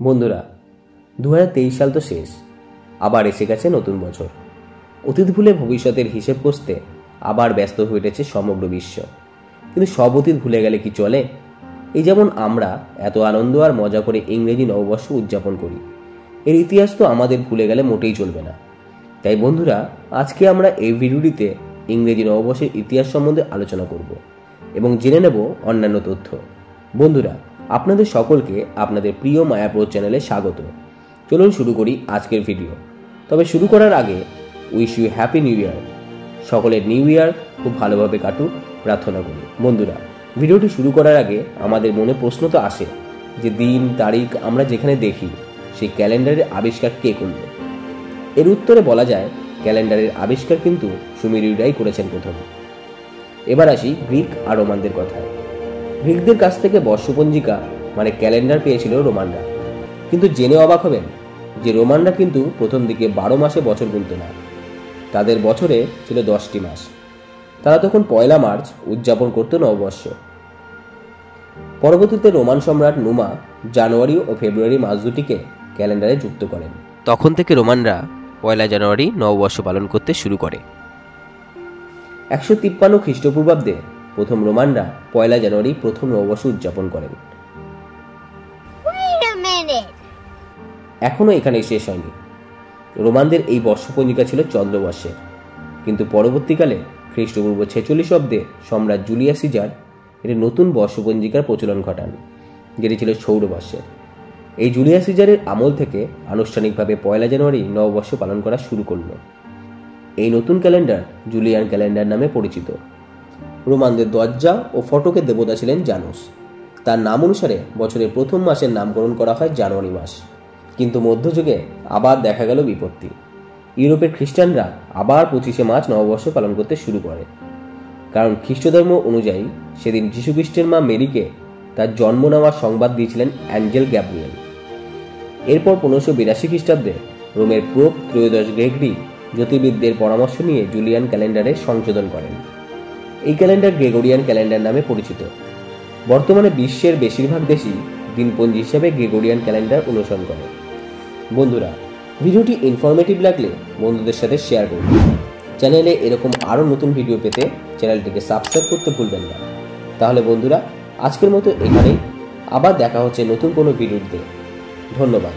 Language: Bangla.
বন্ধুরা, 2023 সাল তো শেষ, আবার এসে গেছে নতুন বছর। অতীত ভুলে ভবিষ্যতের হিসেব কষতে আবার ব্যস্ত হয়ে উঠেছে সমগ্র বিশ্ব। কিন্তু সব অতীত ভুলে গেলে কি চলে? এই যেমন আমরা এত আনন্দ আর মজা করে ইংরেজি নববর্ষ উদযাপন করি, এর ইতিহাস তো আমাদের ভুলে গেলে মোটেই চলবে না। তাই বন্ধুরা, আজকে আমরা এই ভিডিওটিতে ইংরেজি নববর্ষের ইতিহাস সম্বন্ধে আলোচনা করব এবং জেনে নেব অন্যান্য তথ্য। বন্ধুরা, আপনাদের সকলকে আপনাদের প্রিয় মায়াপ্রদ চ্যানেলে স্বাগত। চলুন শুরু করি আজকের ভিডিও। তবে শুরু করার আগে wish you happy new year. সকলের নিউ ইয়ার খুব ভালোভাবে কাটুক প্রার্থনা করি। বন্ধুরা, ভিডিওটি শুরু করার আগে আমাদের মনে প্রশ্ন তো আসে যে দিন তারিখ আমরা যেখানে দেখি সেই ক্যালেন্ডারের আবিষ্কার কে করল? এর উত্তরে বলা যায় ক্যালেন্ডারের আবিষ্কার কিন্তু সুমেরীয়রাই করেছেন প্রথম। এবার আসি গ্রিক আর রোমানদের কথায়। গ্রিকদের কাছ থেকে বর্ষপঞ্জিকা মানে ক্যালেন্ডার পেয়েছিল রোমানরা। কিন্তু জেনে অবাক হবেন যে রোমানরা কিন্তু প্রথম দিকে 12 মাসে বছর গুনত না, তাদের বছরে ছিল 10টি মাস। তারা তখন 1 মার্চ উদযাপন করত নববর্ষ। পরবর্তীতে রোমান সম্রাট নুমা জানুয়ারি ও ফেব্রুয়ারি মাস দুটিকে ক্যালেন্ডারে যুক্ত করেন। তখন থেকে রোমানরা 1 জানুয়ারি নববর্ষ পালন করতে শুরু করে। 153 খ্রিস্টপূর্বাব্দে প্রথম রোমানরা 1 জানুয়ারি প্রথম নববর্ষ উদযাপন করেন। এখনো এখানে শেষ হয়নি। রোমানদের এই বর্ষপঞ্জিকা ছিল চন্দ্রবর্ষের, কিন্তু পরবর্তীকালে খ্রিস্টপূর্ব 46 অব্দে সম্রাট জুলিয়াস সিজার এর নতুন বর্ষপঞ্জিকার প্রচলন ঘটান, যেটি ছিল সৌরবর্ষের। এই জুলিয়াস সিজারের আমল থেকে আনুষ্ঠানিকভাবে 1 জানুয়ারি নববর্ষ পালন করা শুরু করল। এই নতুন ক্যালেন্ডার জুলিয়ান ক্যালেন্ডার নামে পরিচিত। রোমানদের দরজা ও ফটকের দেবতা ছিলেন জানুস। তার নাম অনুসারে বছরের প্রথম মাসের নামকরণ করা হয় জানুয়ারি মাস। কিন্তু মধ্যযুগে আবার দেখা গেল বিপত্তি। ইউরোপের খ্রিস্টানরা আবার 25 মার্চ নববর্ষ পালন করতে শুরু করে, কারণ খ্রিস্টধর্ম অনুযায়ী সেদিন যীশুখ্রিস্টের মা মেরিকে তার জন্ম নেওয়ার সংবাদ দিয়েছিলেন অ্যাঞ্জেল গ্যাব্রিয়েল। এরপর 1582 খ্রিস্টাব্দে রোমের পোপ ত্রয়োদশ গ্রেগরি জ্যোতির্বিদদের পরামর্শ নিয়ে জুলিয়ান ক্যালেন্ডারে সংশোধন করেন। এই ক্যালেন্ডার গ্রেগরিয়ান ক্যালেন্ডার নামে পরিচিত। বর্তমানে বিশ্বের বেশিরভাগ দেশই দিনপঞ্জি হিসাবে গ্রেগরিয়ান ক্যালেন্ডার অনুসরণ করে। বন্ধুরা, ভিডিওটি ইনফরমেটিভ লাগলে বন্ধুদের সাথে শেয়ার করুন। চ্যানেলে এরকম আরও নতুন ভিডিও পেতে চ্যানেলটিকে সাবস্ক্রাইব করতে ভুলবেন না। তাহলে বন্ধুরা, আজকের মতো এখানেই। আবার দেখা হচ্ছে নতুন কোনো ভিডিওতে। ধন্যবাদ।